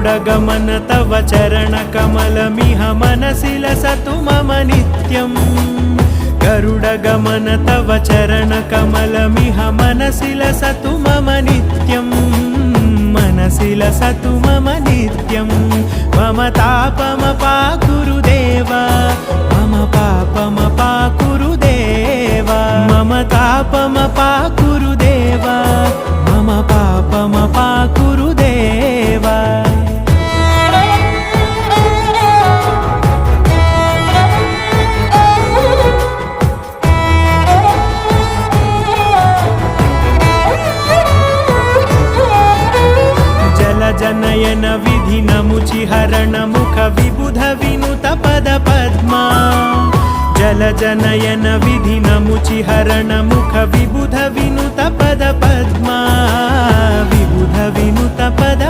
गरुडगमन तव चरणकमलमिह मनसि लसतु मम नित्यम् गरुडगमन तव चरणकमलमिह मनसि लसतु मम नित्यम् मनसि लसतु मम नित्यम् मम तापमपाकुरु देव मम पापमपाकुरु देव मम तापमपाकुरु देव मम पापमपाकुरु देव जनयन विधिनमुचिहरण मुख विबुध विनुत पद पद्मा जल जनयन विधिनमुचिहरण मुख विबुध विनुत पद पद्मा विबुध विनुत पद